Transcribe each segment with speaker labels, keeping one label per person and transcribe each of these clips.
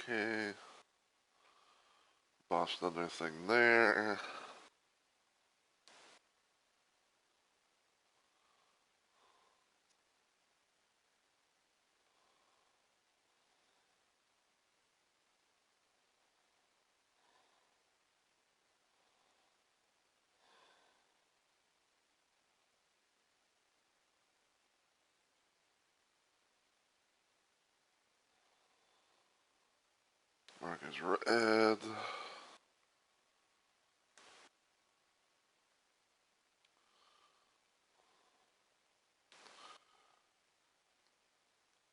Speaker 1: Okay. Boss another thing there. Mark is red.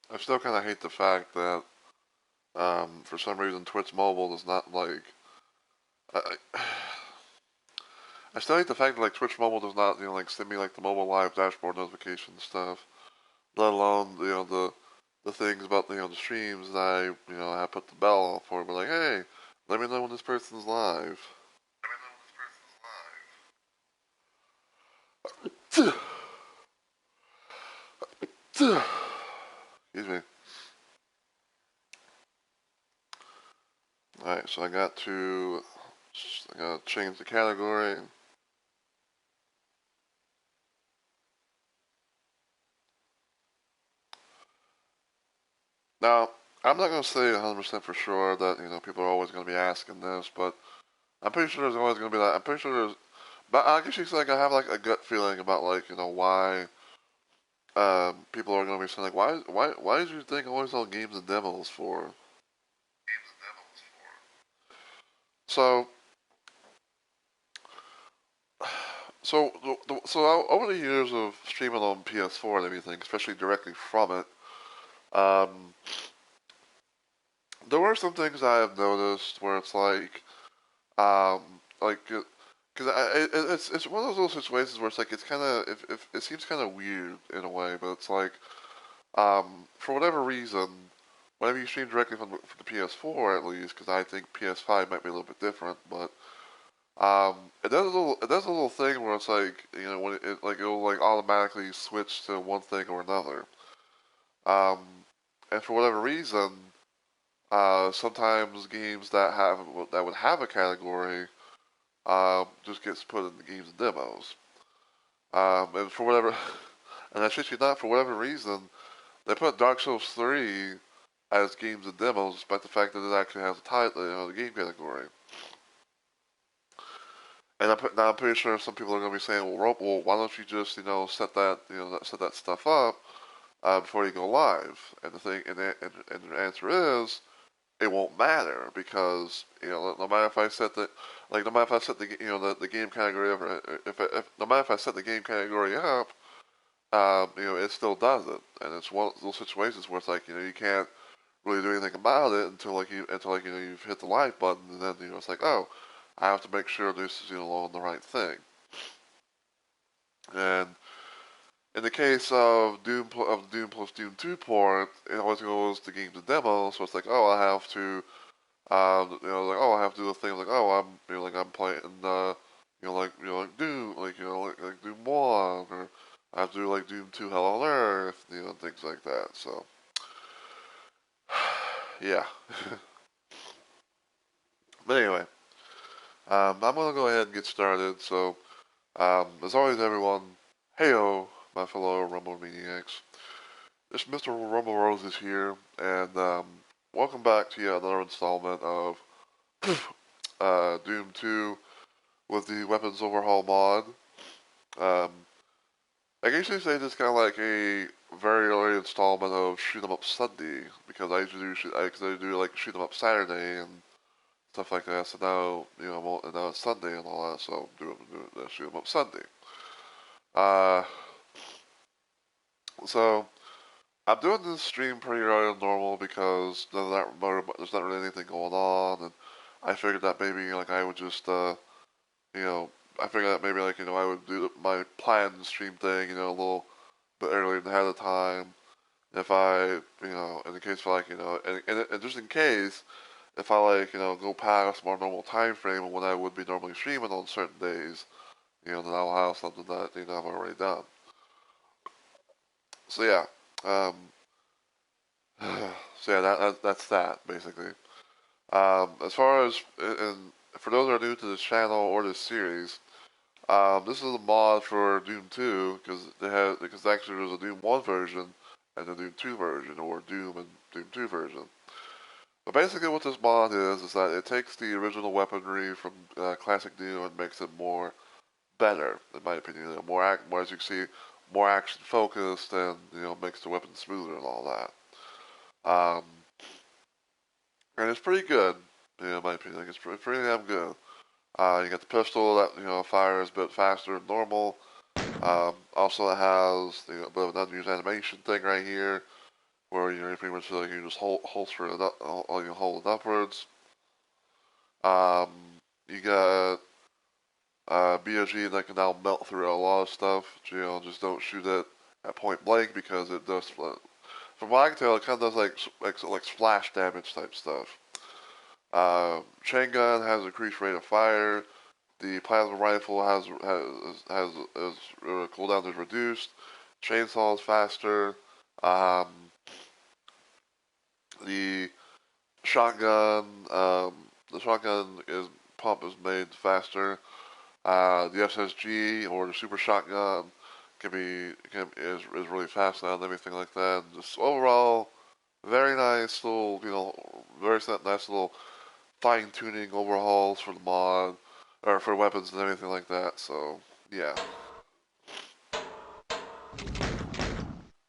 Speaker 1: I still kind of hate the fact that for some reason Twitch Mobile does not like. I, I still hate the fact that like Twitch Mobile does not like send me like the mobile live dashboard notification stuff. Let alone the things about the streams that I put the bell for. But like, hey, let me know when this person's live. Excuse me. Alright, so I got to change the category. Now, I'm not going to say 100% for sure that, people are always going to be asking this, but I'm pretty sure there's always going to be that. I'm pretty sure there's, but I guess you say like I have like a gut feeling about like, why people are going to be saying like, why did you think always all games and demos for? So, over the years of streaming on PS4 and everything, especially directly from it, um, there were some things I have noticed where it's like, because it's one of those little situations where it's like it's kind of if it seems kind of weird in a way, but it's like for whatever reason, whenever you stream directly from the PS4 at least, because I think PS5 might be a little bit different, but it does a little thing where it's like when like it'll like automatically switch to one thing or another, um, and for whatever reason, sometimes games that would have a category just gets put in the games and demos. And for whatever, and I shit you not, for whatever reason, they put Dark Souls 3 as games and demos, despite the fact that it actually has a title, the game category. And now I'm pretty sure some people are going to be saying, well, why don't you just, set that, set that stuff up before you go live? And the thing, and the answer is, it won't matter because no matter if I set the no matter if I set the game category over if no matter if I set the game category up, it still does it, and it's one of those situations where it's like you can't really do anything about it until you've hit the live button, and then it's like, oh, I have to make sure this is on the right thing. And in the case of Doom plus Doom 2 port, it always goes to games and demos, so it's like, oh, I have to like, oh, I have to do the thing like, oh, I'm playing, like Doom, like Doom 1, or I have to do like Doom 2 Hell on Earth, and things like that. So, yeah. But anyway, I'm gonna go ahead and get started. So, as always, everyone, heyo, my fellow Rumble Maniacs. This Mr. Rumble Rose is here, and welcome back to yet another installment of Doom 2 with the weapons overhaul mod. Um, I guess you say this kind of like a very early installment of Shoot 'em Up Sunday because I usually do like Shoot 'em Up Saturday and stuff like that. So now, now it's Sunday and all that, so I'm shoot them up Sunday. Uh, so I'm doing this stream pretty early and normal because there's not really anything going on, and I figured that maybe like I would just you know I figured that maybe like I would do my planned stream thing a little bit earlier than ahead of time if I in the case for like and just in case if I like go past more normal time frame of when I would be normally streaming on certain days, then I'll have something that I've already done. So yeah. Um, so yeah, that's that basically. As far as and for those that are new to this channel or this series, this is a mod for Doom 2 because actually there's a Doom 1 version and a Doom 2 version, or Doom and Doom 2 version. But basically, what this mod is that it takes the original weaponry from classic Doom and makes it more better, in my opinion. More as you can see, more action focused, and makes the weapon smoother and all that. Um, and it's pretty good, in my opinion. Like it's pretty damn good. You got the pistol that fires a bit faster than normal. Also, it has a bit of an unused animation thing right here, where you pretty much like you just holster it up, hold it upwards. You got BOG that can now melt through a lot of stuff. Just don't shoot it at point blank because it does. From what I can tell, it kind of does like splash damage type stuff. Chain gun has increased rate of fire. The plasma rifle has cooldown is reduced. Chainsaw is faster. Um, the shotgun the shotgun is pump is made faster. The SSG or the super shotgun is really fast now and everything like that. Just overall, very nice little very nice little fine tuning overhauls for the mod or for weapons and everything like that. So yeah.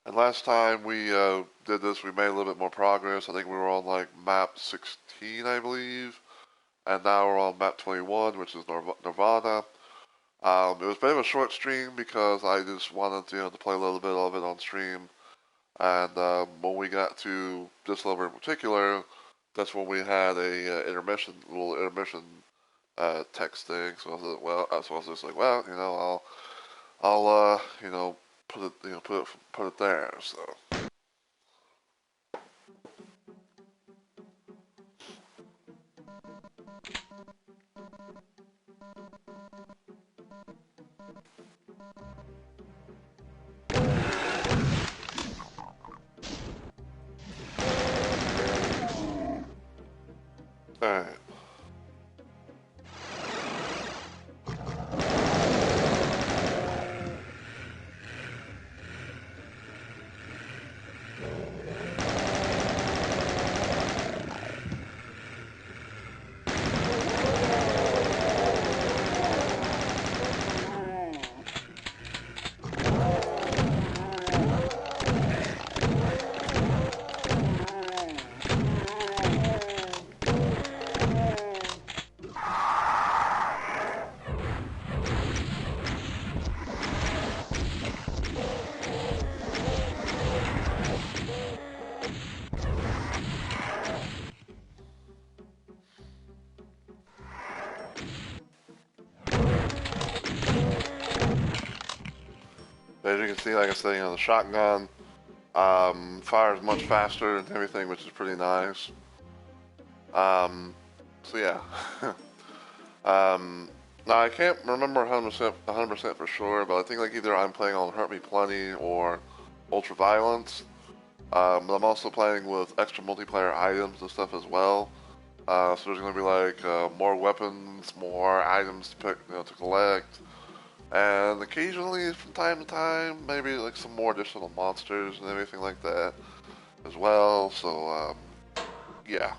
Speaker 1: And last time we did this, we made a little bit more progress. I think we were on like map 16, I believe, and now we're on map 21, which is Nirvana. It was a bit of a short stream because I just wanted to play a little bit of it on stream. And when we got to this level in particular, that's when we had a little intermission text thing. So I was like, so I was just like, well, I'll put it there. So. Alright. As you can see, like I said, the shotgun fires much faster and everything, which is pretty nice. So yeah. Now I can't remember 100% for sure, but I think like either I'm playing on Hurt Me Plenty or Ultra Violence. But I'm also playing with extra multiplayer items and stuff as well. So there's going to be like more weapons, more items to pick, to collect, and occasionally, from time to time, maybe like some more additional monsters and everything like that as well. So yeah.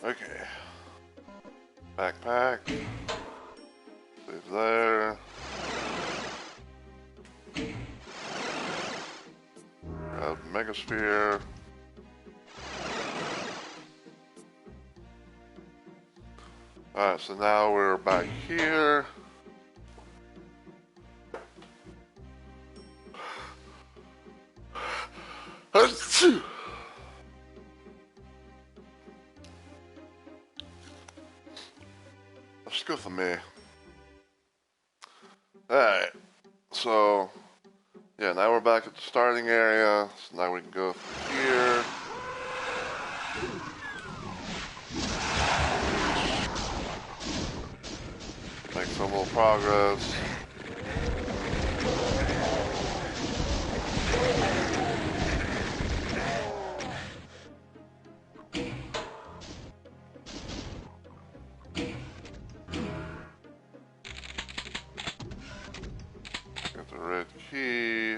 Speaker 1: Okay. Backpack. Save there. Grab Megasphere. Alright, so now we're back here. Let's go for me. Alright, so yeah, now we're back at the starting area. So now we can go from here. Make some little progress. Get the red key.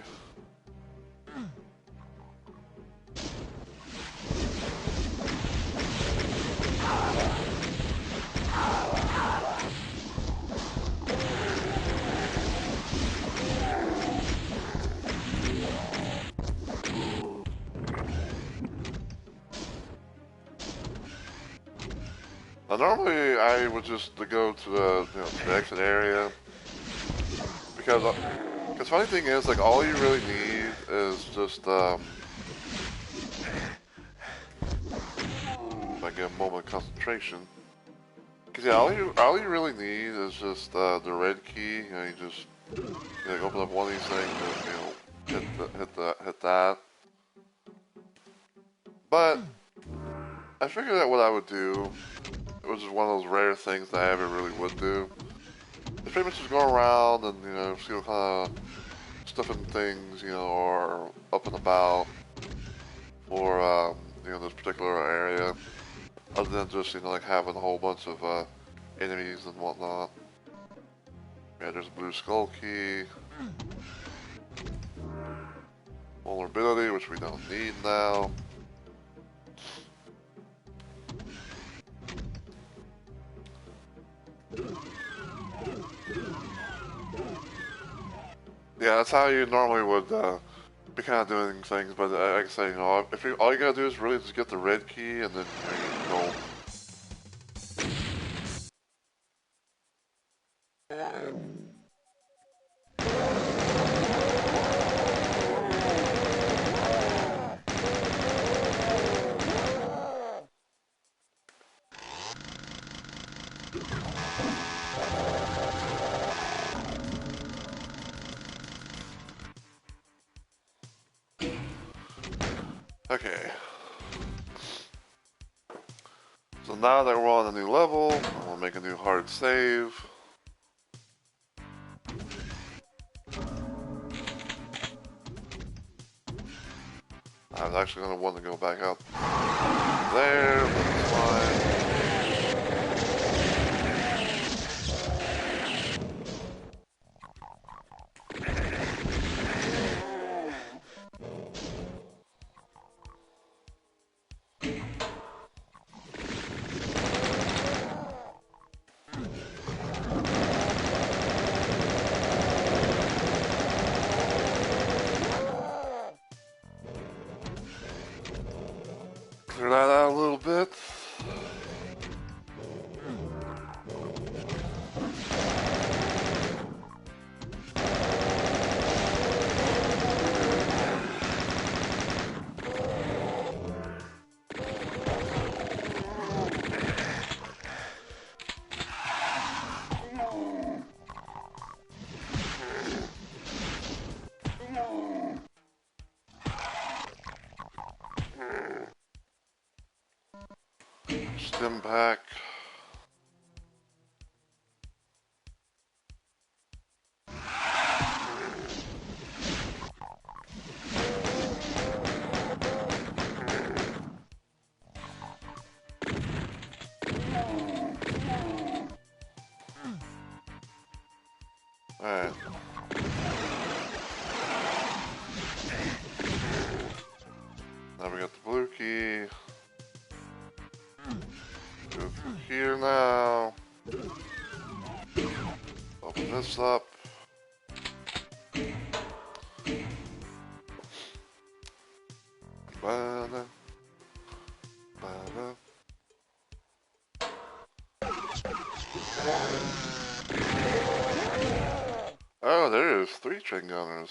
Speaker 1: Now, normally I would just go to the, to the exit area because funny thing is, like, all you really need is just like a moment of concentration. Cause yeah, all you really need is just the red key. You just open up one of these things and hit that. But I figured out what I would do. It was just one of those rare things that I ever really would do. It's pretty much just go around and see what kind of stuff and things are up and about for this particular area. Other than just like having a whole bunch of enemies and whatnot. Yeah, there's a blue skull key. Vulnerability, which we don't need now. Yeah, that's how you normally would be kind of doing things, but like I say, if all you gotta do is really just get the red key and then you go. Okay. So now that we're on a new level, we'll make a new hard save. I was actually going to want to go back out there, but it's fine. Clear that out a little bit. Stim pack. Alright. Now we got the blue key. Go through here now. Open this up. Ba-da, ba-da. Oh, there's 3 train gunners.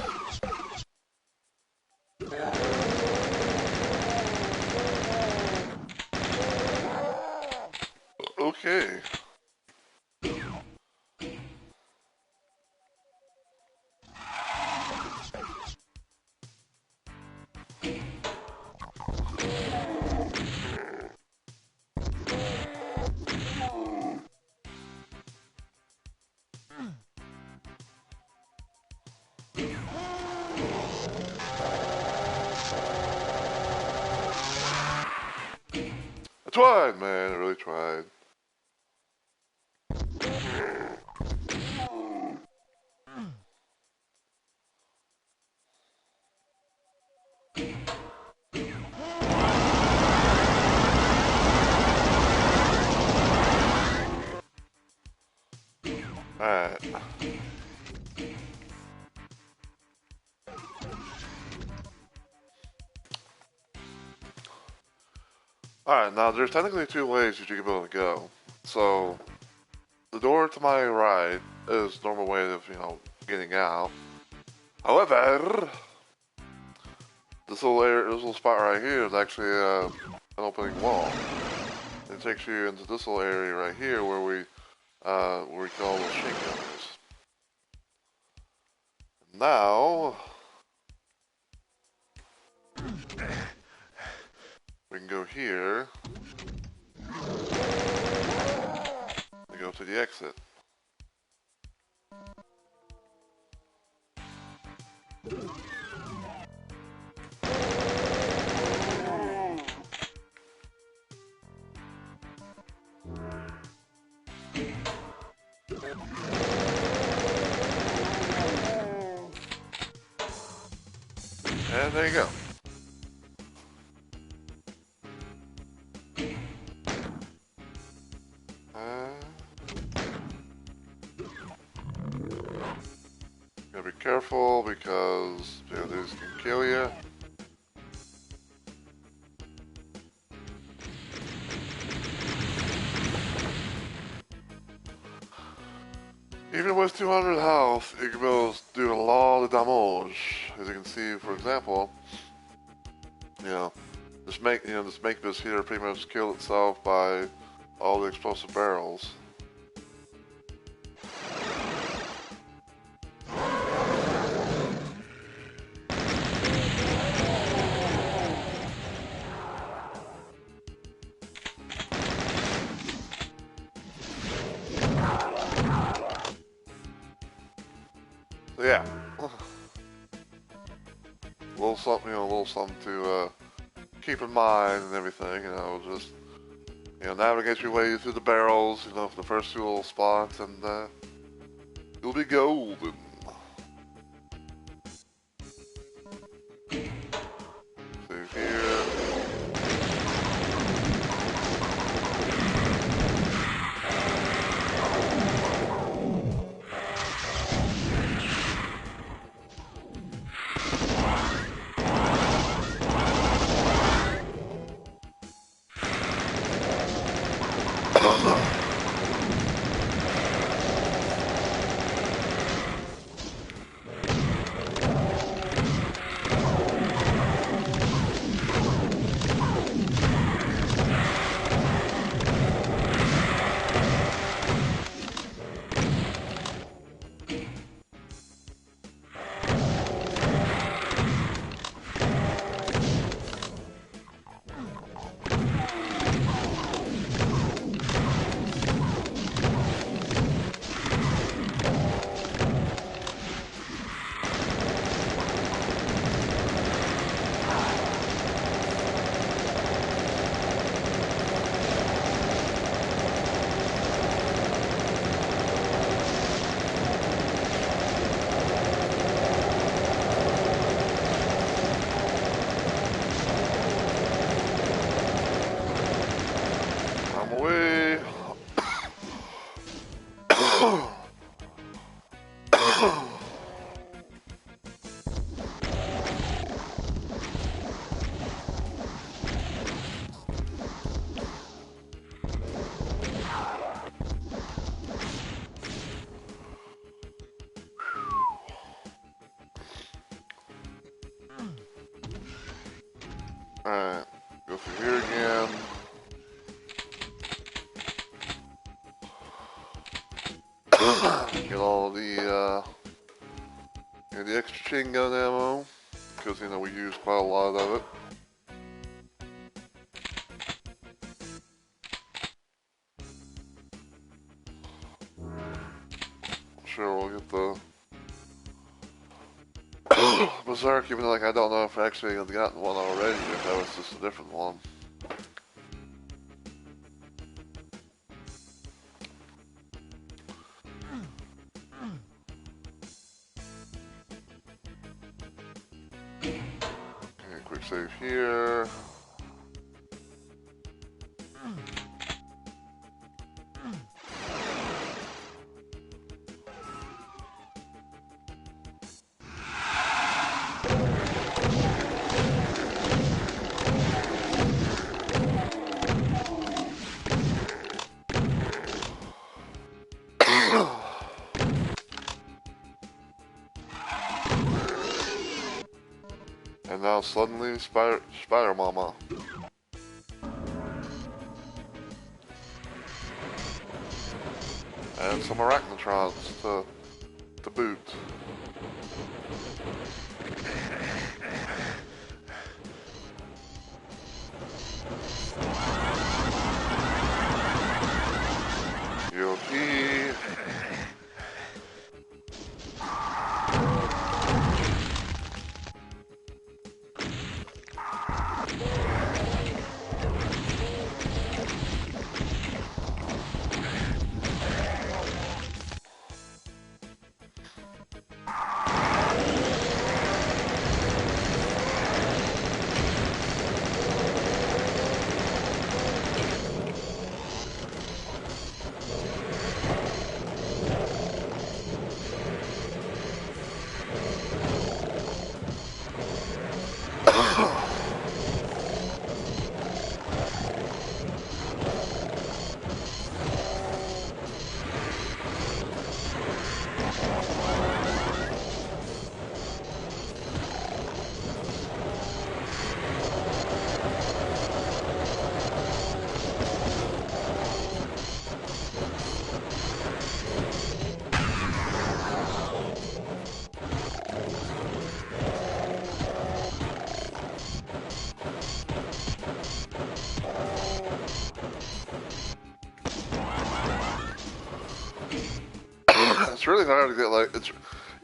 Speaker 1: Okay. I tried, man. I really tried. Alright. Alright, now there's technically 2 ways that you can be able to go. So, the door to my right is the normal way of, getting out. However, this little spot right here is actually an opening wall. It takes you into this little area right here where we call the shin gunners. Now we can go here and go to the exit. And there you go. Gotta be careful because these can kill you. Even with 200 health, it will do a lot of damage. As you can see, for example, this Makepeace here pretty much killed itself by all the explosive barrels. So yeah, a little something to keep in mind and everything. Just navigate your way through the barrels. For the first 2 little spots, and you'll be golden. Save here. Alright, go through here again. Get all the extra chain gun ammo, because, you know, we use quite a lot of it. Sure, we'll get the Berserk, even though, like, I don't know if I actually have gotten one already, if that was just a different one. Okay, quick save here. And now suddenly Spider Mama. And some arachnotrons to boot. UOP. It's really hard to get, like,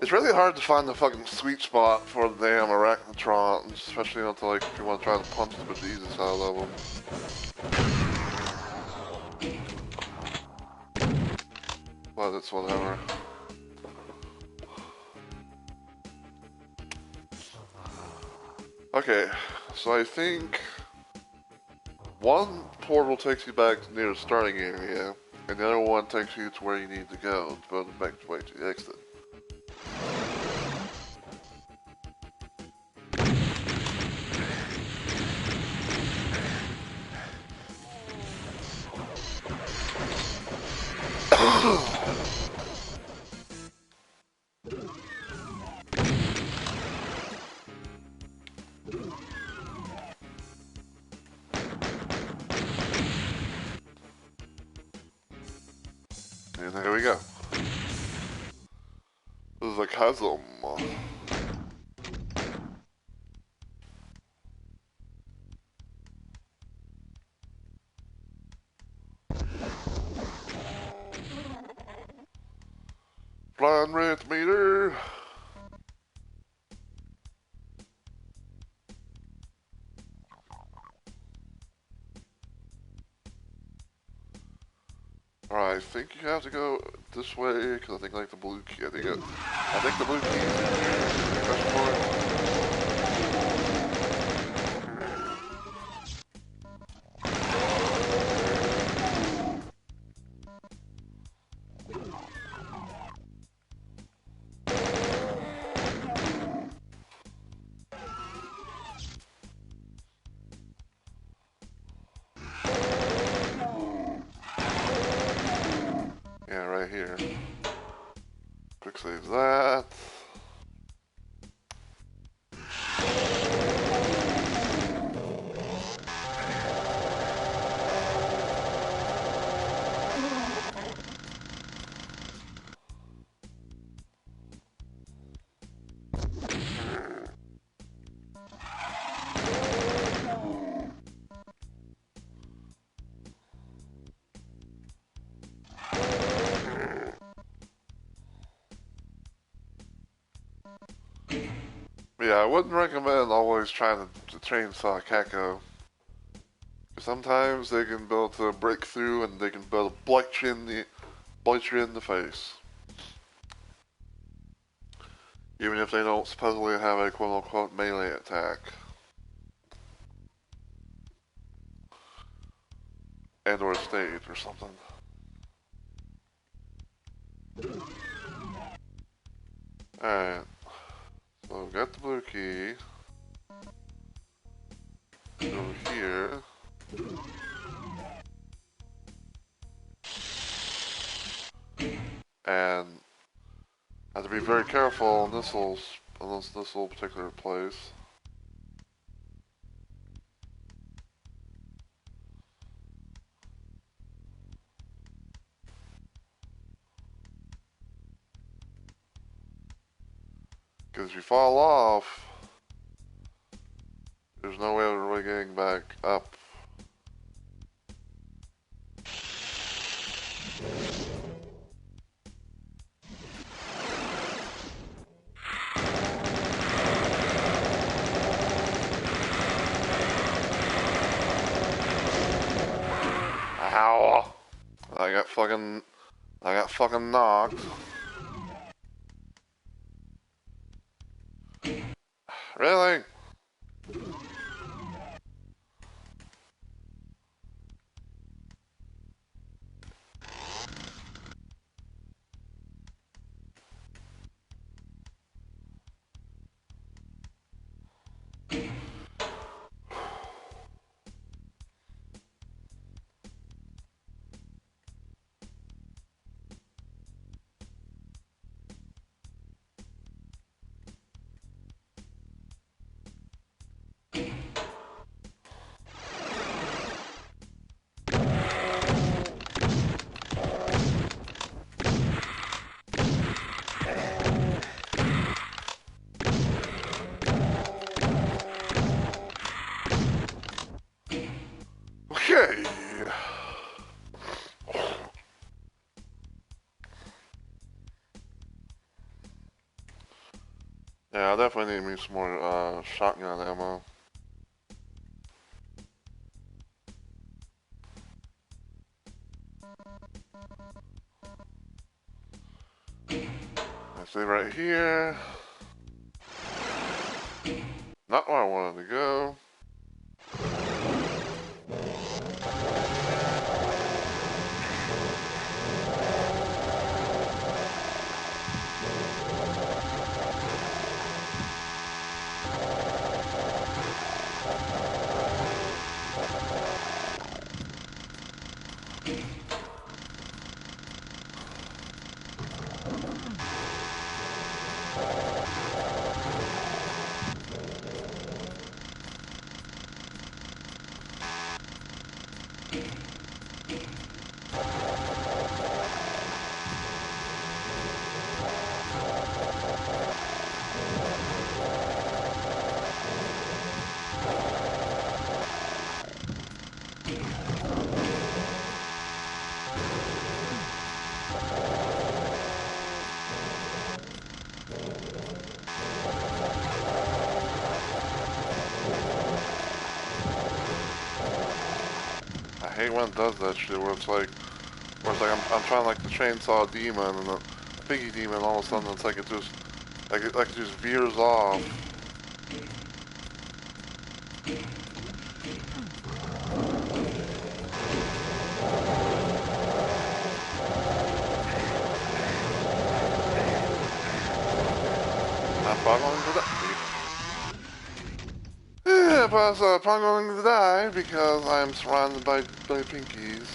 Speaker 1: it's really hard to find the fucking sweet spot for the damn arachnotrons, especially, you know, to, like, if you want to try to punch the bejesus out of them. But it's whatever. Okay, so I think one portal takes you back to near the starting area, and the other one takes you to where you need to go, to make your way to the exit. And there we go. This is a chasm. Blind rent meter. Alright, I think you have to go this way, because I think, like, the blue key, I think the blue key is here. Question mark. Yeah, right here. Quick save that. Yeah, I wouldn't recommend always trying to chainsaw Kako. Sometimes they can be able to break through and they can be able to bite you in the face. Even if they don't supposedly have a quote-unquote melee attack. And or a stage or something. Alright. So we've got the blue key. Over here. And I have to be very careful on this little particular place. Because if you fall off, there's no way of really getting back up. Ow! I got fucking knocked. Really? Okay. Yeah, I definitely need me some more shotgun ammo. I see right here. Not where I wanted to go. I hate when it does that shit where it's like I'm trying like the chainsaw demon and the piggy demon, all of a sudden it's like it just it just veers off. I'm probably going to die. Yeah, but I'm probably going to die because I'm surrounded by pinkies.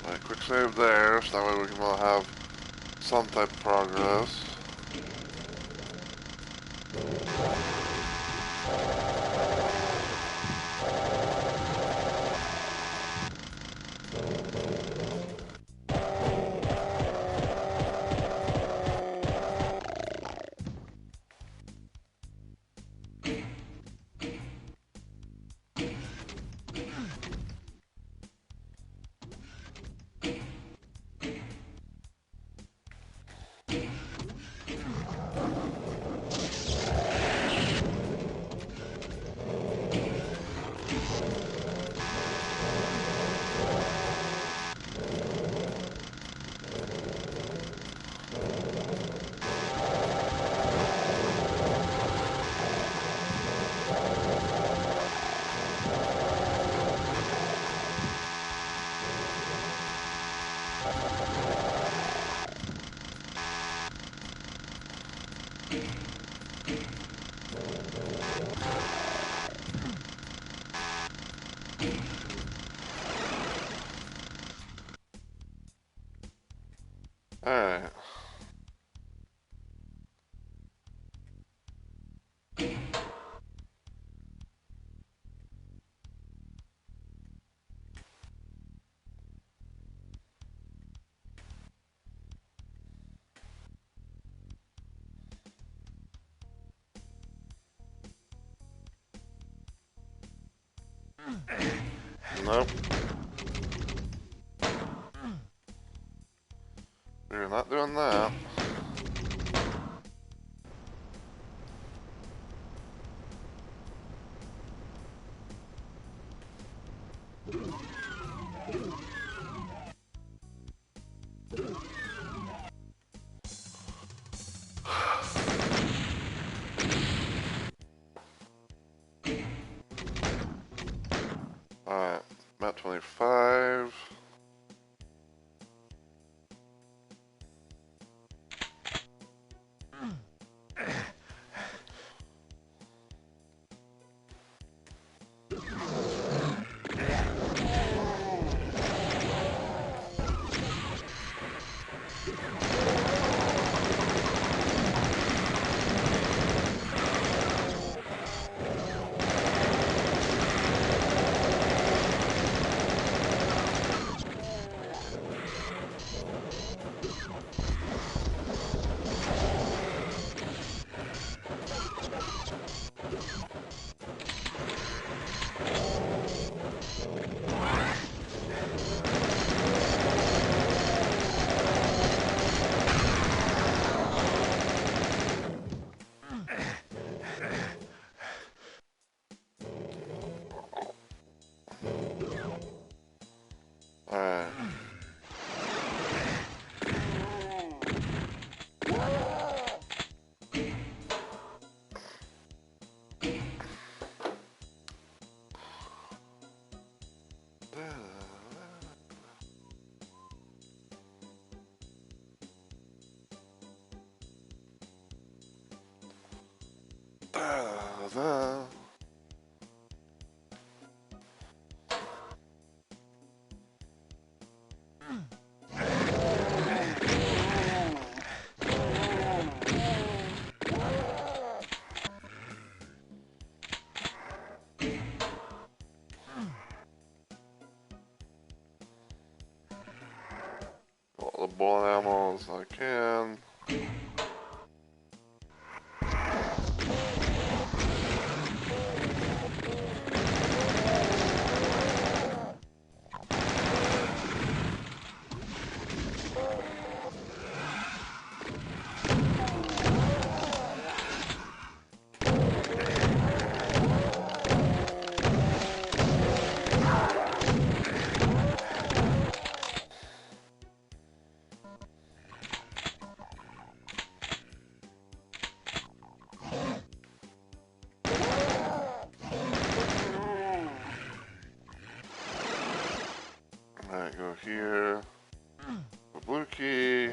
Speaker 1: Alright, quick save there, so that way we can all have some type of progress. Alright. Nope. We're not doing that. Alright, map 25. Alright. All the bullet ammo as I can. Alright, go here. The blue key.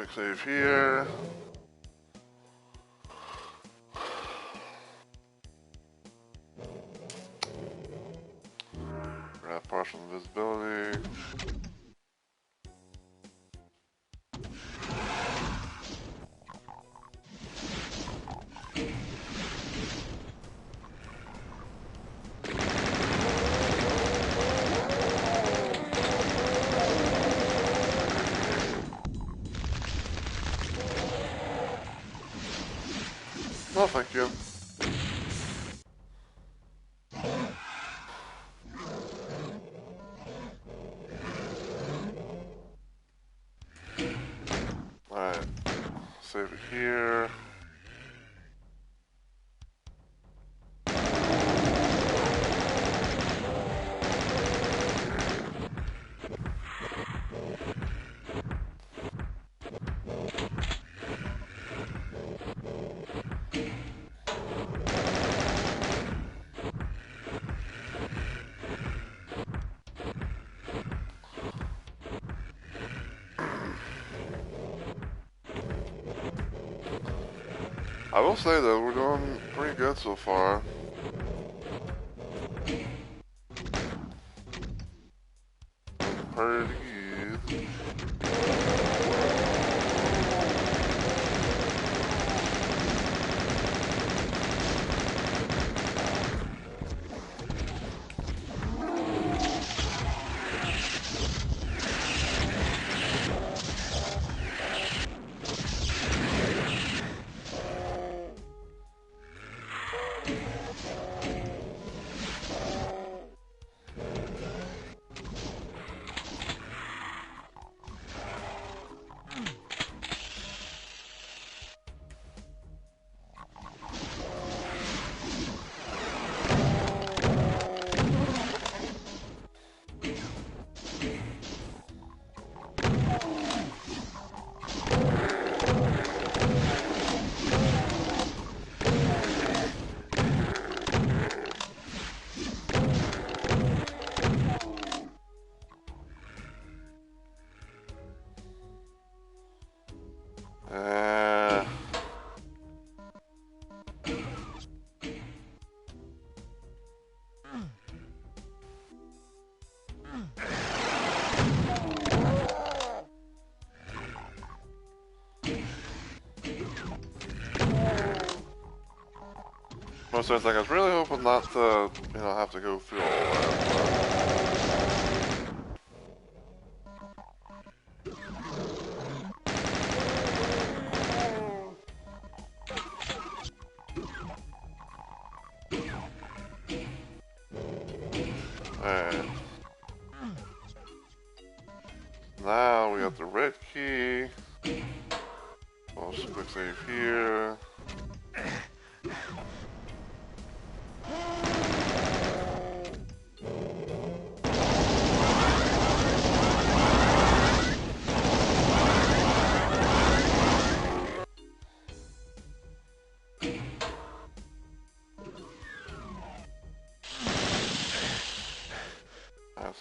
Speaker 1: Quick save here. Grab partial invisibility. No, thank you. Alright, save it here. I will say though, we're doing pretty good so far. Pretty good. Most of the thing, I was really hoping not to, have to go through all that. Alright. Now we got the red key. I'll just quick save here.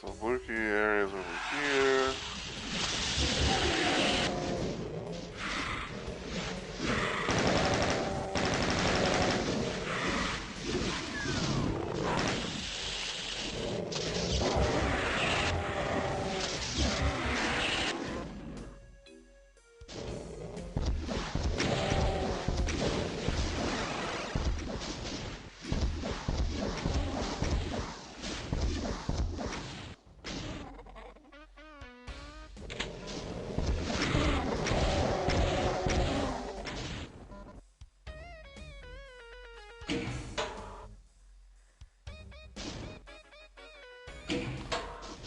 Speaker 1: Some blue key areas over here.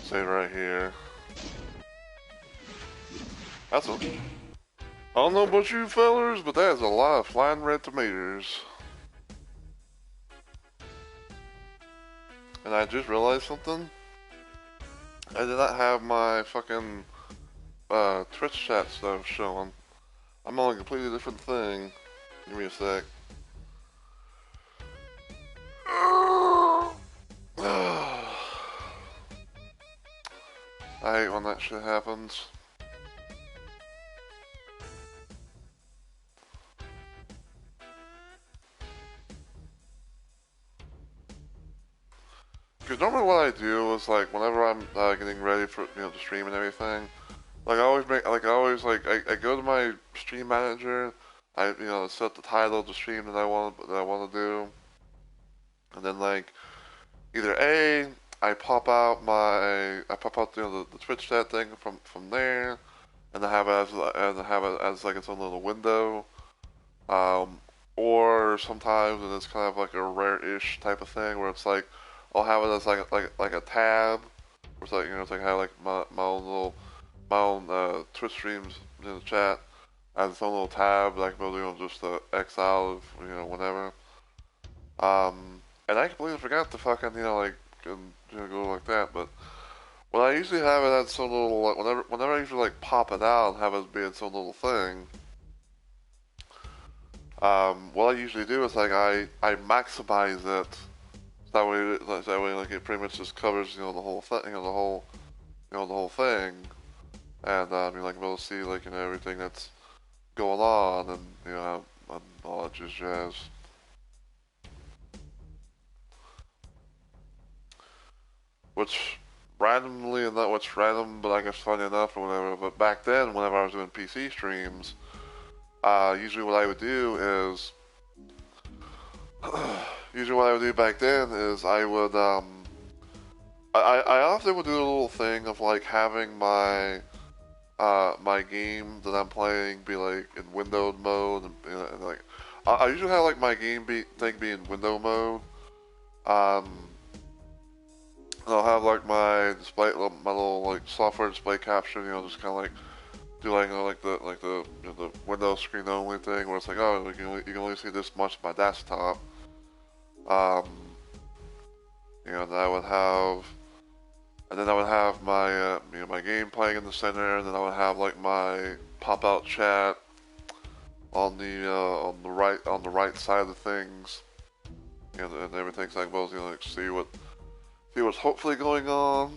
Speaker 1: Save right here. That's a... I don't know about you fellers, but that is a lot of flying red tomatoes. And I just realized something. I did not have my fucking Twitch chat stuff showing. I'm on a completely different thing. Give me a sec. I hate when that shit happens. Because normally what I do is like whenever I'm getting ready for to stream and everything, like I go to my stream manager, I set the title of the stream that I want to do, and then like either A, I pop out the Twitch chat thing from there, and I have it as like its own little window. Um, or sometimes, and it's kind of like a rare-ish type of thing where it's like I'll have it as like a tab, where it's like it's like I have like my own Twitch streams in the chat as its own little tab that I can be able to just X out of whenever. And I completely forgot to fucking like go like that, but when I usually have it as some little like whenever I usually like pop it out and have it be its own little thing. What I usually do is like I maximize it that way like it pretty much just covers the whole thing the whole thing, and you like able to see like everything that's going on and and all that just jazz. Which randomly and not what's random, but I guess funny enough or whatever. But back then, whenever I was doing PC streams, usually what I would do is usually what I would do back then is I would I often would do a little thing of like having my game that I'm playing be like in windowed mode and like I usually have like my thing be in window mode. Um, and I'll have like my display, my little like software display caption, just kind of like do the Windows screen only thing where it's like, oh, you can only see this much of my desktop. Um, and I would have, and then I would have my my game playing in the center, and then I would have like my pop out chat on the right side of things, and everything, so I can both like see what's hopefully going on.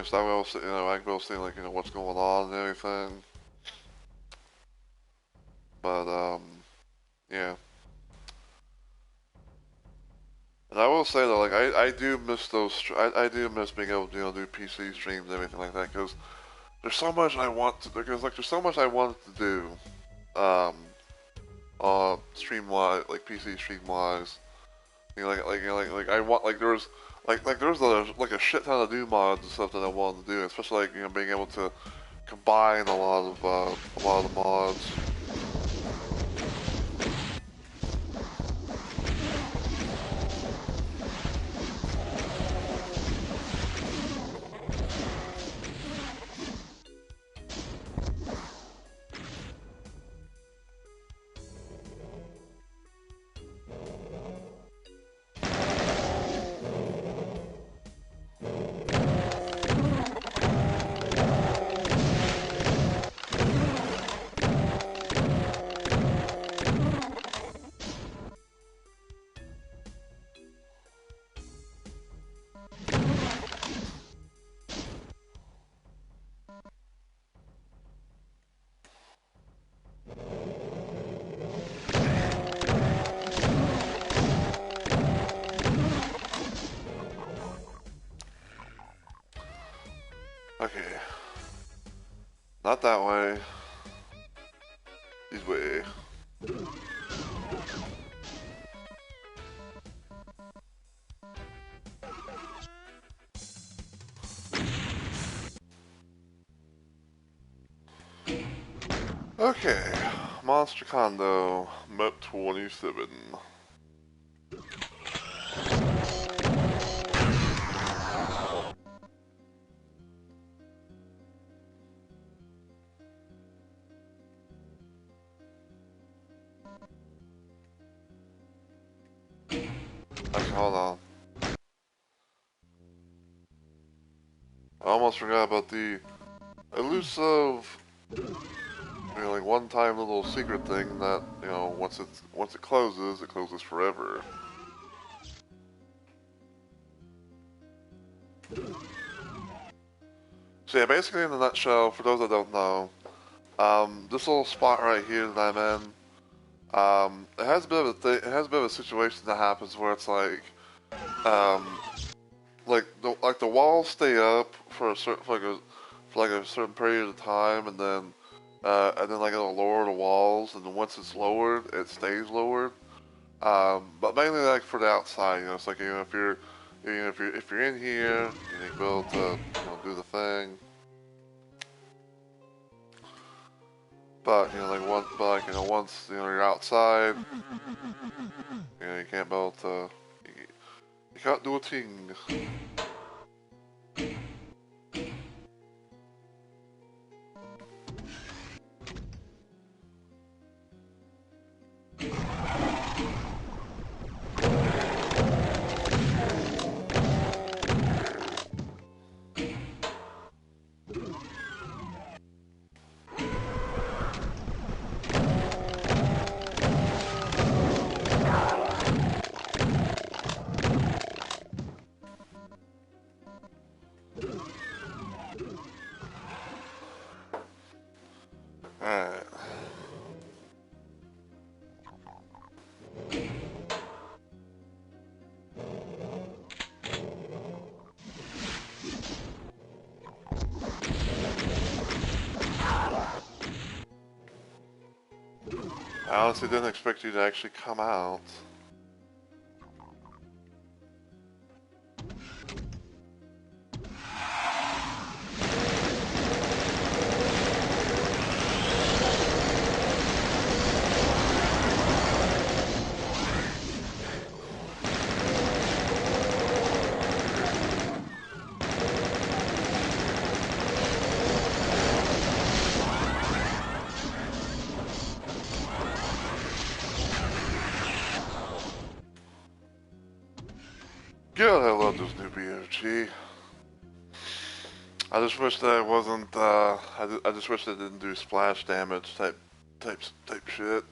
Speaker 1: So that way I can be able to see like what's going on and everything. But yeah. And I will say though, like I do miss I do miss being able to do PC streams and everything like that because there's so much I want to because like there's so much I want to do, stream wise like PC stream wise. Like I want like there's like a shit ton of DooM mods and stuff that I wanted to do, especially like being able to combine a lot of the mods. Okay, not that way. This way. Okay, Monster Condo, map 27. Okay, hold on. I almost forgot about the elusive, like one-time little secret thing that once it closes forever. So yeah, basically in a nutshell, for those that don't know, this little spot right here that I'm in, It has a bit of a thing. It has a bit of a situation that happens where it's um, like the walls stay up for a certain for like a certain period of time, and then like it'll lower the walls, and then once it's lowered, it stays lowered. But mainly like for the outside, you know, it's like, you know, if you're in here, you can be able to, you know, do the thing. But you know, you know, once you know you're outside, you know, you can't be able to, you can't do a thing. Alright. I honestly didn't expect you to actually come out. God, I love this new BFG. I just wish that it wasn't, I just wish it didn't do splash damage type shit.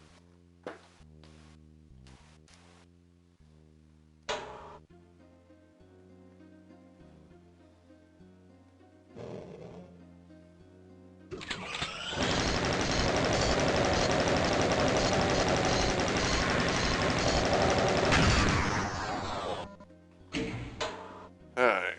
Speaker 1: Alright.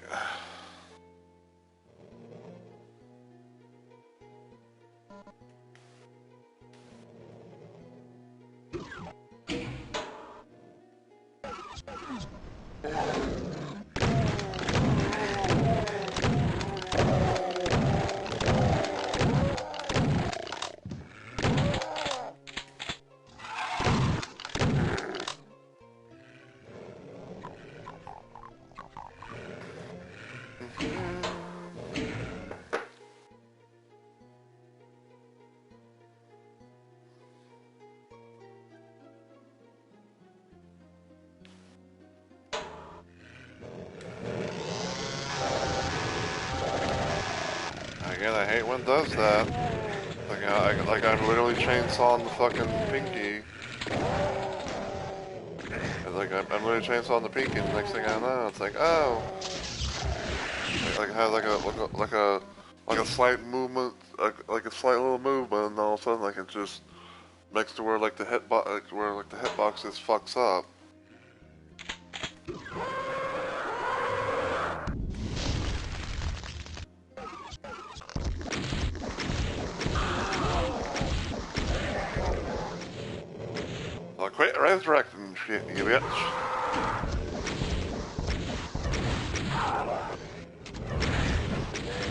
Speaker 1: Again, I hate when it does that. Like I'm literally chainsawing the fucking pinky. Like I'm literally chainsawing the pinky, and the next thing I know, it's like, oh, like it has like a slight movement, like a slight little movement, and all of a sudden, like it just makes to where like the hitbox just fucks up. Well, quit resurrecting shit, you bitch.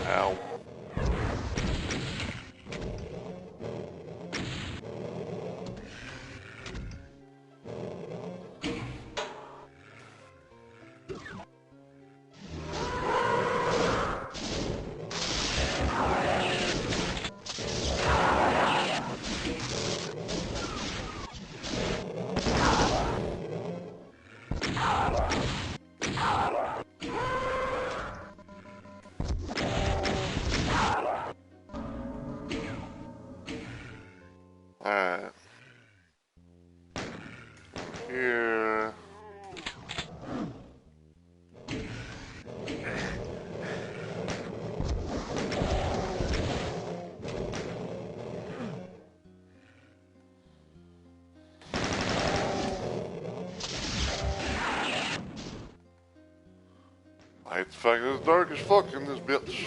Speaker 1: Ow. I hate the fact that it's dark as fuck in this bitch.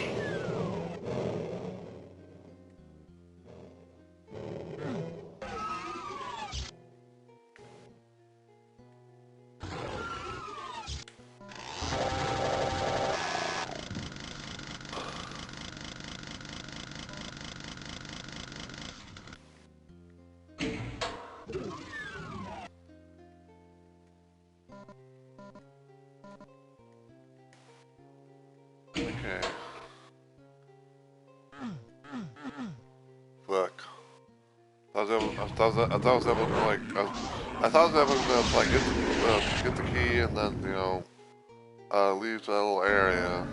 Speaker 1: Okay. Fuck. I thought that was like I thought that was like get the key and then leave that little area.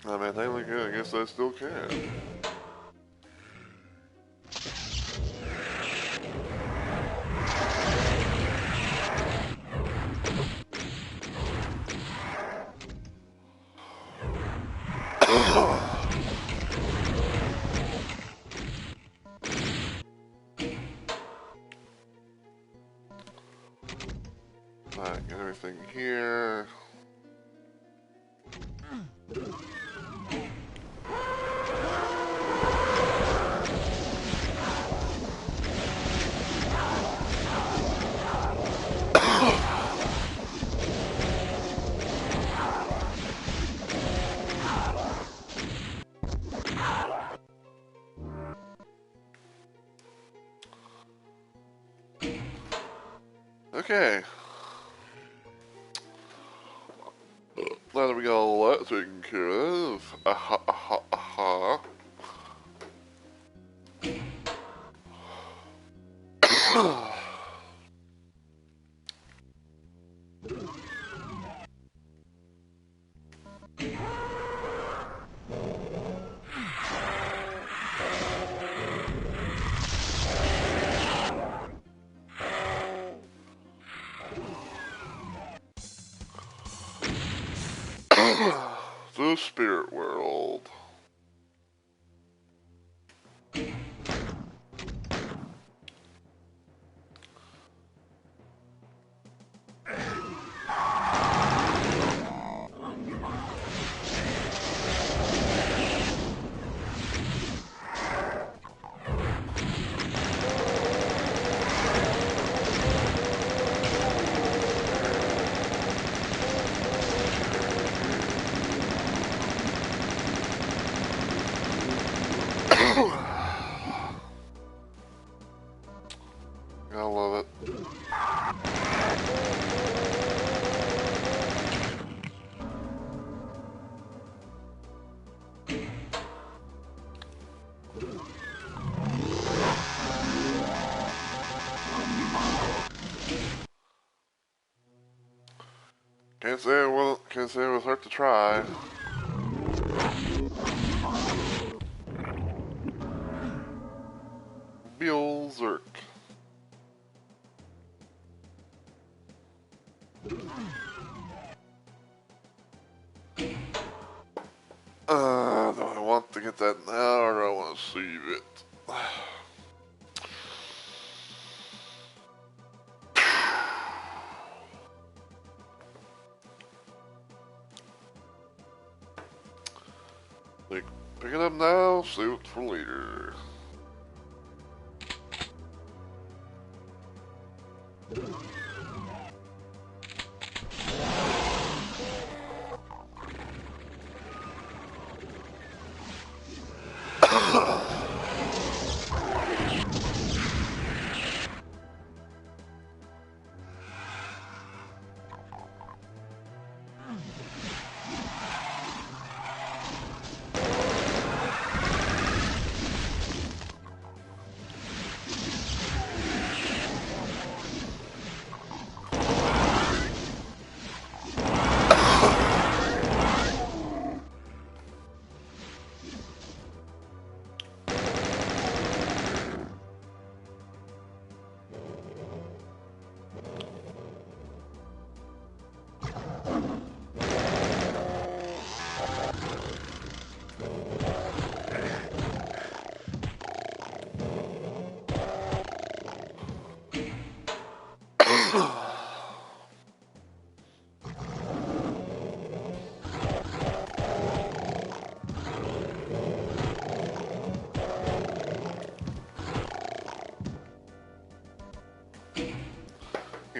Speaker 1: I mean, technically, I guess I still can. Alright, get everything here. Okay. Now that we got all that taken care of. Aha, aha, aha. The spirit world. I love it. Can't say it was hurt to try. Beelzerk. Do I want to get that now or do I want to save it? Like, pick it up now, save it for later.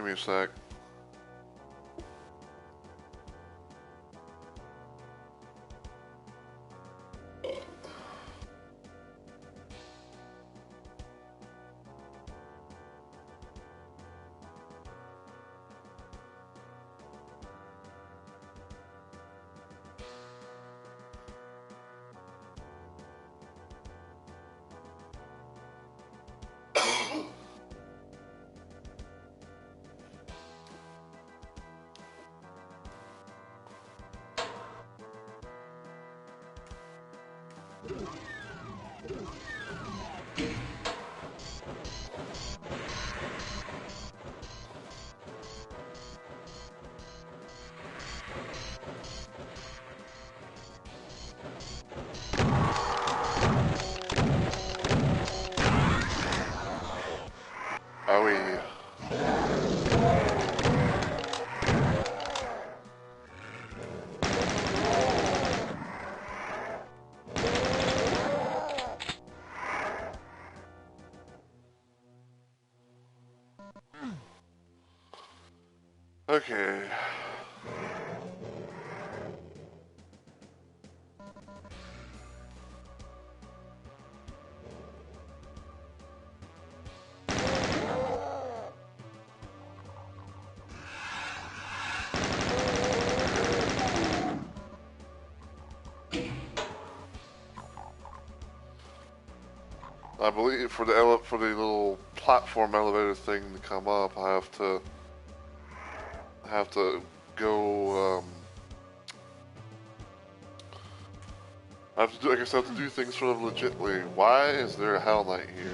Speaker 1: Give me a sec. Oh, yeah. Okay. I believe for the little platform elevator thing to come up, I have to go. I have to do. I guess I have to do things sort of legitly. Why is there a Hell Knight here?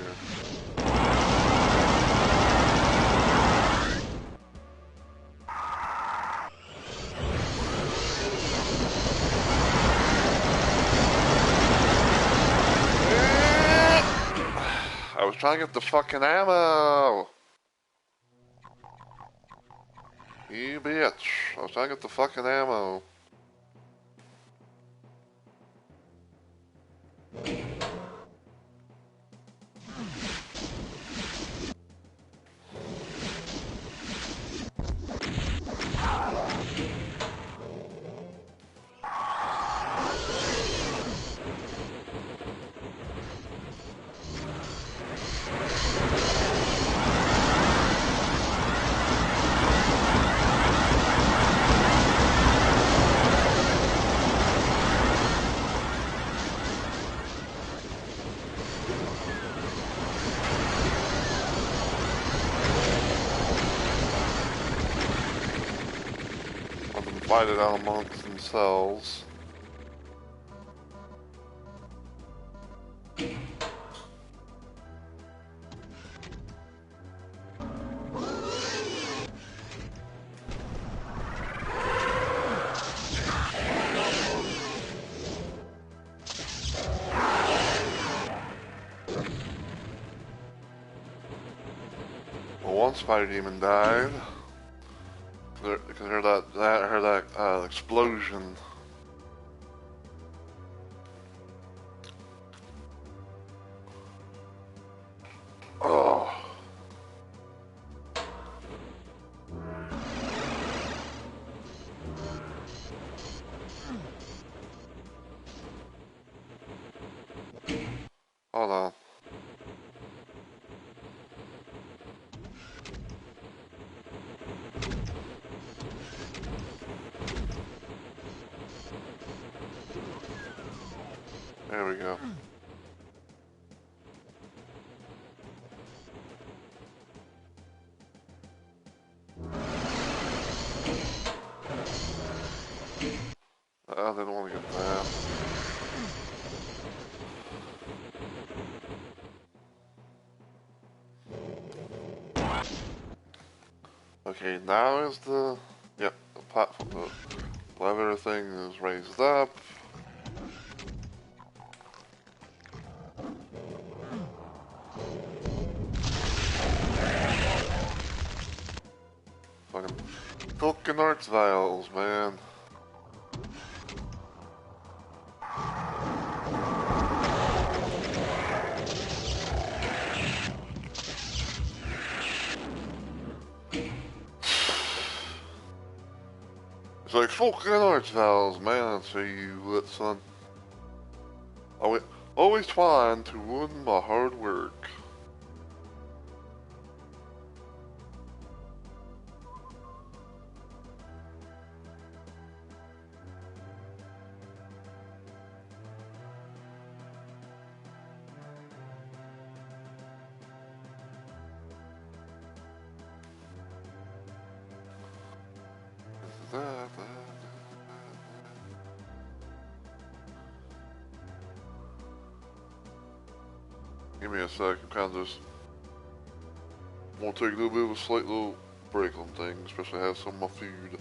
Speaker 1: I was trying to get the fucking ammo. You bitch. I was trying to get the fucking ammo. Fight it out amongst themselves. Well, one spider demon died. You can hear that explosion. Oh. Hold on. There we go. I didn't want to get that. Okay, now is the... Yep, the platform, the lever thing is raised up. Fucking Vulcan Arts Vials, man. It's like, fucking arch valves, man, I say you lit son. Always trying to ruin my hard work. Give me a sec, I'm kind of just want to take a little bit of a slight little break on things, especially have some of my food.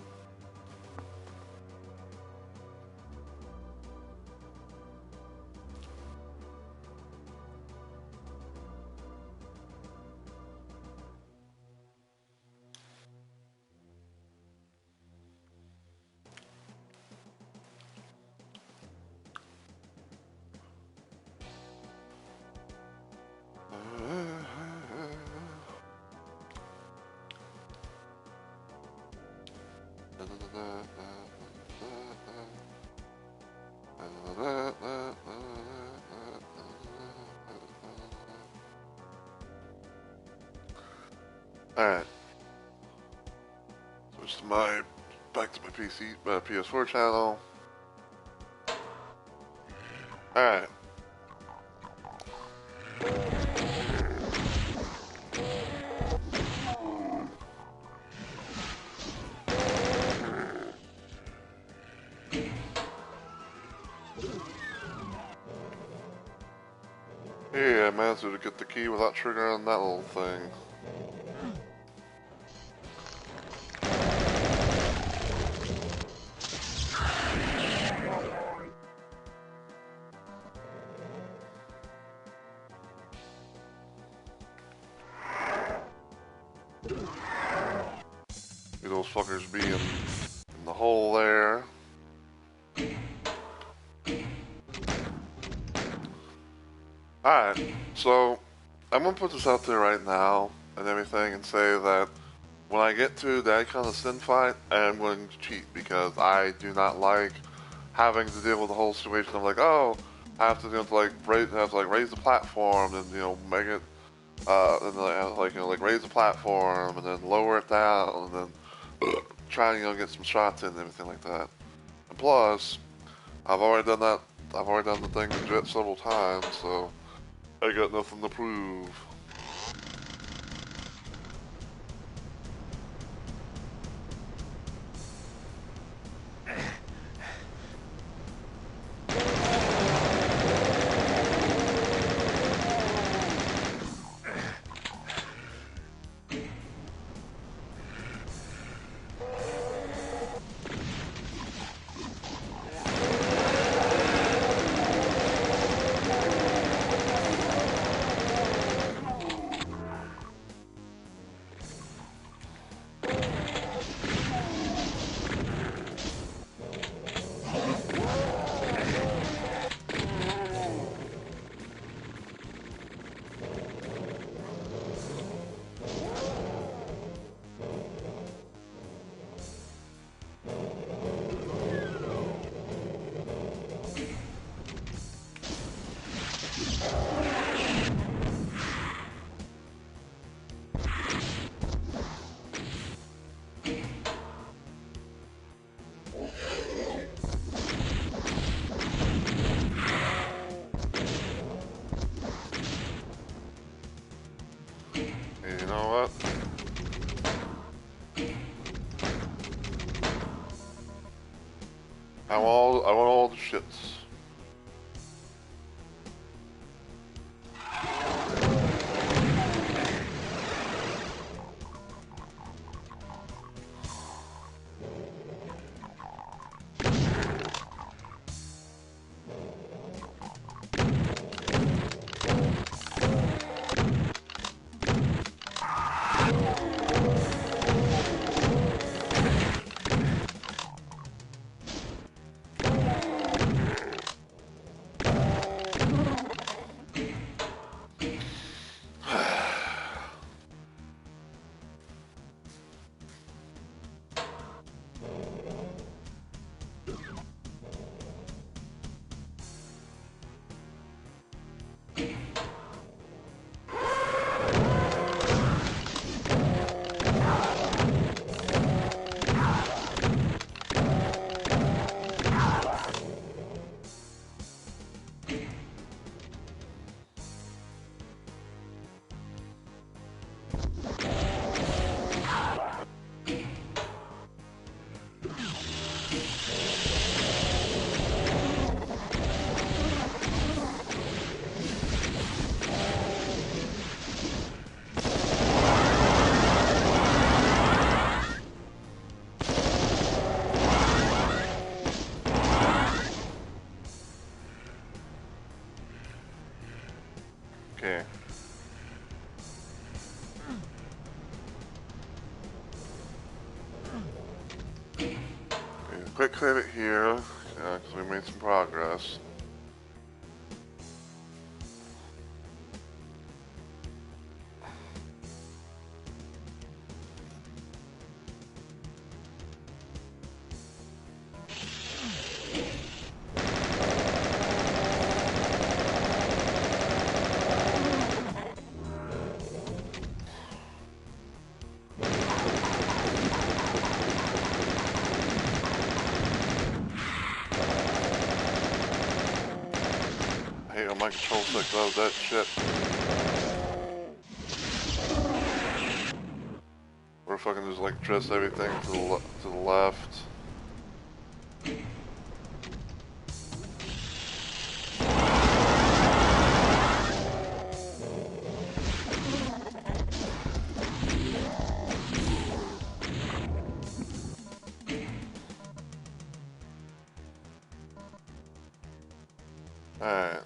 Speaker 1: Alright. Switch to back to my PC, PS4 channel. Alright. Yeah, I managed to get the key without triggering that little thing. Those fuckers be in the hole there. Alright, so I'm gonna put this out there right now and everything and say that when I get to that kind of sin fight, I am going to cheat because I do not like having to deal with the whole situation of like, oh, I have to raise the platform and make it and raise the platform and then lower it down and then try and get some shots in and everything like that. And plus, I've already done that. I've already done the thing with Jet several times, so I got nothing to prove. You know what? I want all the shits. quick save it here, because we made some progress. My control stick does that shit. Or fucking just like twist everything to the left. Alright.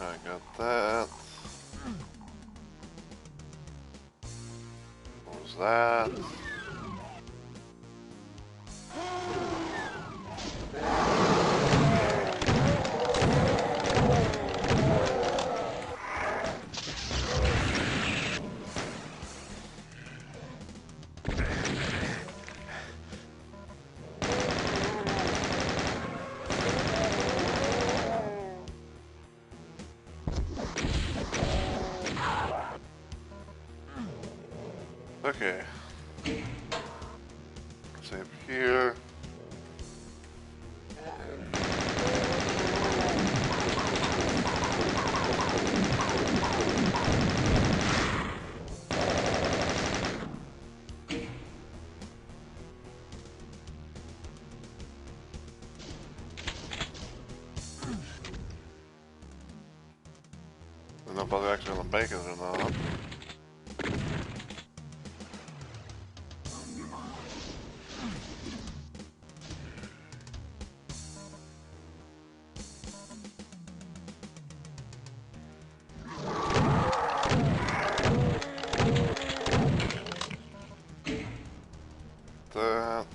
Speaker 1: I got that. What was that? Okay. Save here. I don't know if I was actually gonna make it or not. That.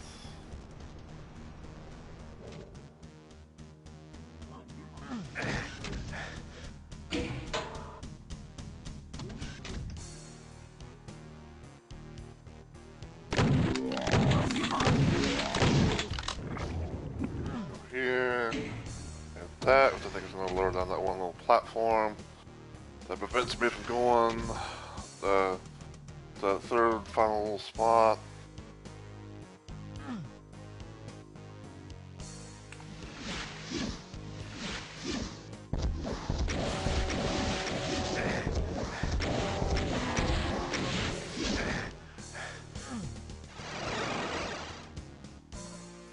Speaker 1: Here. And that, which I think is going to lower down that one little platform. That prevents me from going the third final spot.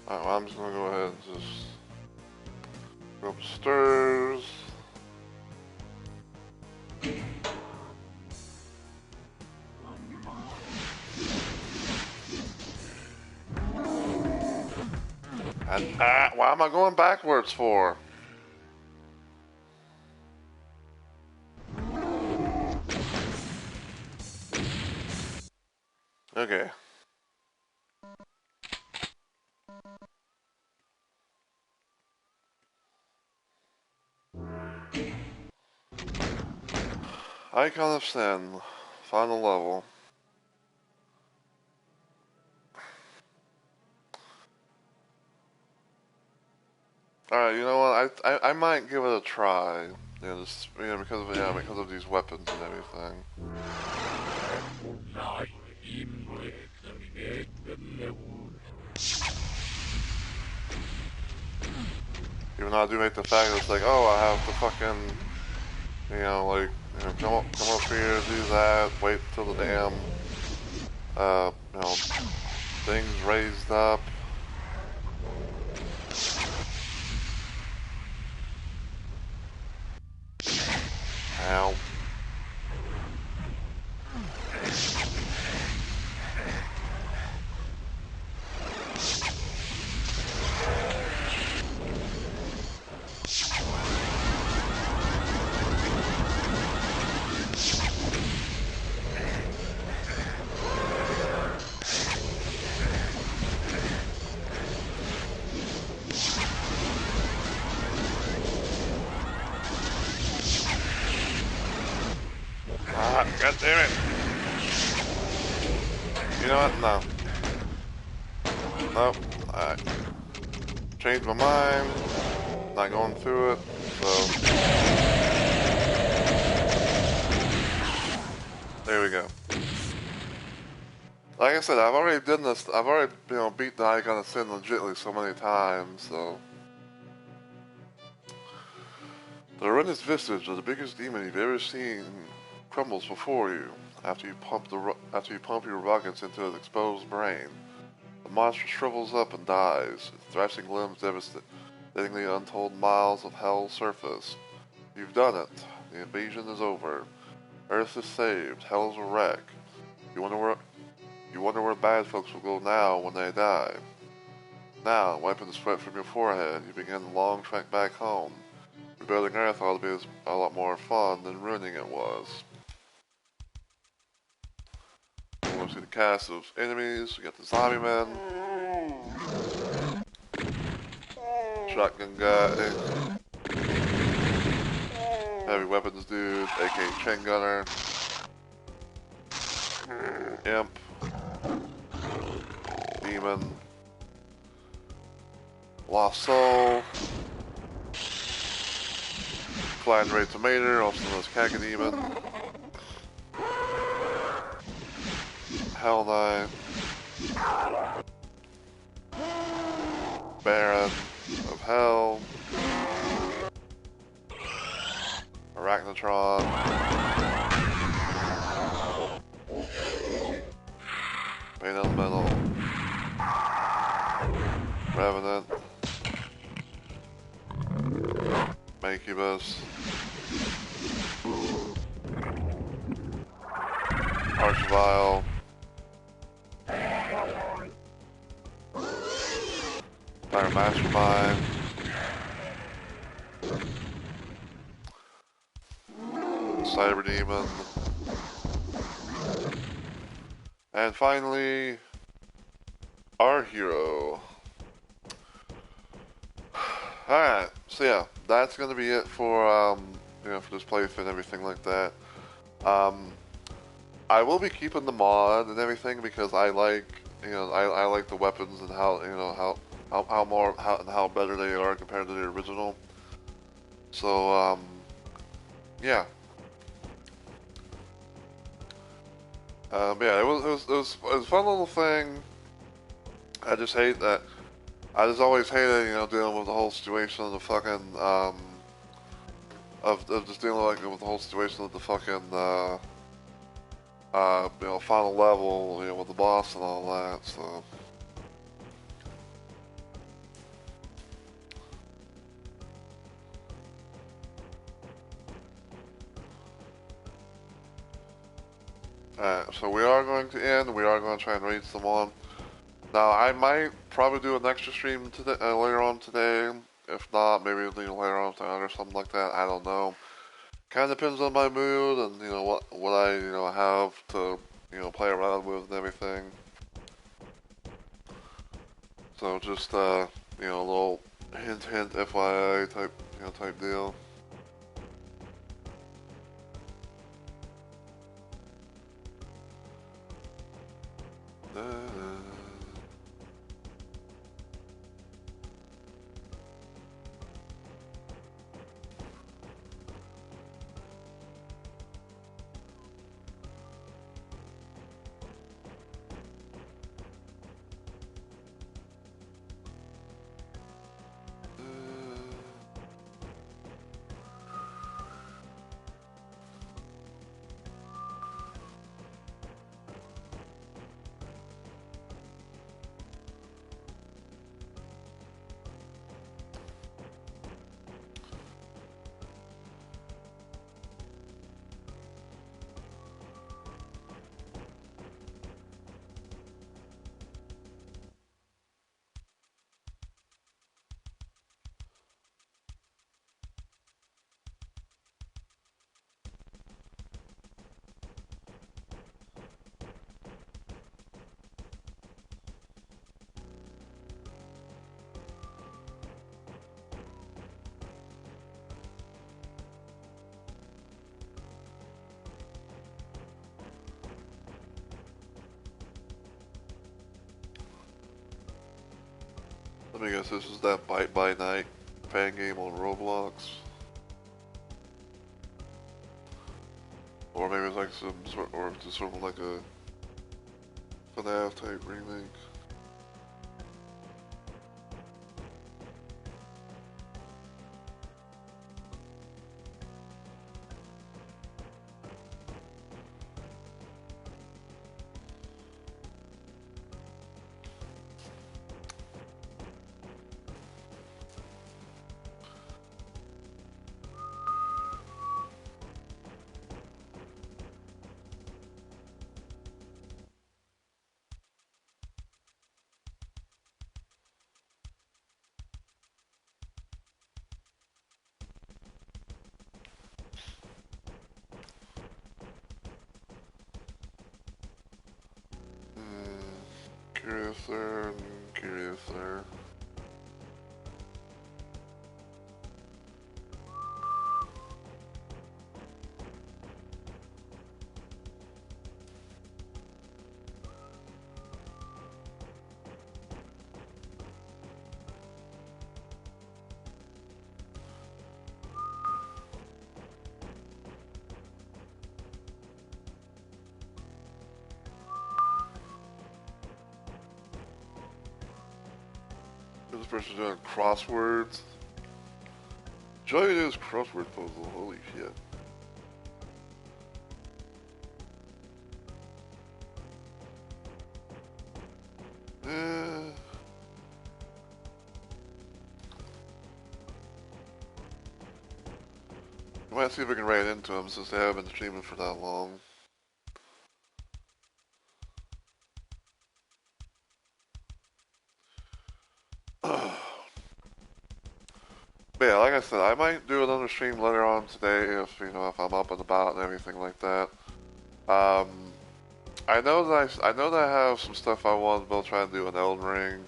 Speaker 1: Alright, well, I'm just gonna go ahead and just go upstairs. And why am I going backwards for? Okay. Icon of Sin, final level. Alright, you know what? I might give it a try. Just because of these weapons and everything. Even though I do hate the fact that it's like, oh, I have to fucking, like, come up here, do that, wait till the damn, things raised up. Ow. Ah, god damn it. You know what? No. Nope. I changed my mind. Not going through it. So there we go. Like I said, I've already done this. I've already, beat the Icon of Sin legitly so many times. So the horrendous visage of the biggest demon you've ever seen crumbles before you after you pump your rockets into its exposed brain. The monster shrivels up and dies, its thrashing limbs devastating the untold miles of hell's surface. You've done it. The invasion is over. Earth is saved. Hell's a wreck. You wonder where bad folks will go now when they die. Now, wiping the sweat from your forehead, you begin the long trek back home. Rebuilding Earth ought to be a lot more fun than ruining it was. We'll see the cast of enemies. We got the zombie men, shotgun guy, heavy weapons dude, aka chain gunner, imp, demon, lost soul, flying ray tomato, also known as cacodemon, hell knight, baron of hell, arachnotron, main elemental, revenant, Incubus, Archvile, Fire Mastermind, Cyber Demon, and finally, our hero. Alright, so yeah, that's gonna be it for, for this playthrough and everything like that. I will be keeping the mod and everything because I like, I like the weapons and how, how better they are compared to the original. So, yeah. But yeah, it was a fun little thing. I just hate that. I just always hated, dealing with the whole situation of the fucking, of just dealing with the whole situation of the fucking, final level, with the boss and all that, so. Alright, so we are going to end, we are going to try and raid someone. Now, I might probably do an extra stream today, later on today. If not, maybe later on tonight or something like that. I don't know. Kind of depends on my mood and what I have to play around with and everything. So just a little hint FYI type deal. Let me guess, this is that Bite by Night fan game on Roblox. Or maybe it's like some sort, or just sort of like a FNAF type remake. Curious there, curious there. This person's doing crosswords. Joey does crossword puzzle, holy shit. I might see if I can write into them since they haven't been streaming for that long. But yeah, like I said, I might do another stream later on today if, you know, if I'm up and about and everything like that. I know that I have some stuff I want to build, try and do an Elden Ring.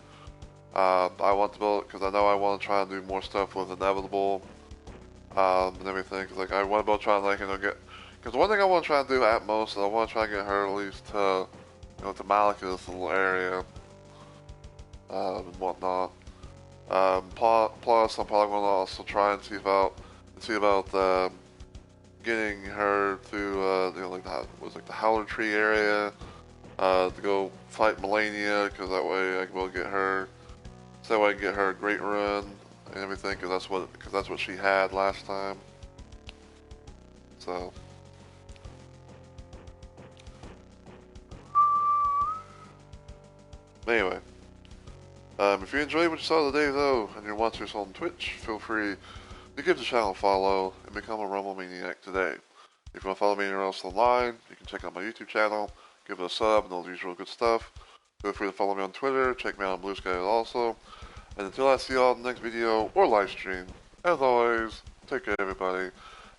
Speaker 1: I want to build, because I know I want to try and do more stuff with Inevitable, and everything, cause like I want to build, try and like, you know, get, because one thing I want to try and do at most is I want to try and get her at least to, you know, to Malika's little area, and whatnot. Plus I'm probably going to also try and see about, getting her to, you know, like the Howler Tree area, to go fight Melania, because that way I can go get her, so that way I can get her a great run and everything, because that's what she had last time. So. Anyway. If you enjoyed what you saw today, though, and you're watching us on Twitch, feel free to give the channel a follow and become a Rumble Maniac today. If you want to follow me anywhere else online, you can check out my YouTube channel, give it a sub, and all the usual good stuff. Feel free to follow me on Twitter, check me out on Blue Sky also. And until I see you all in the next video or live stream, as always, take care everybody,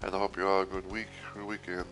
Speaker 1: and I hope you all have a good week or weekend.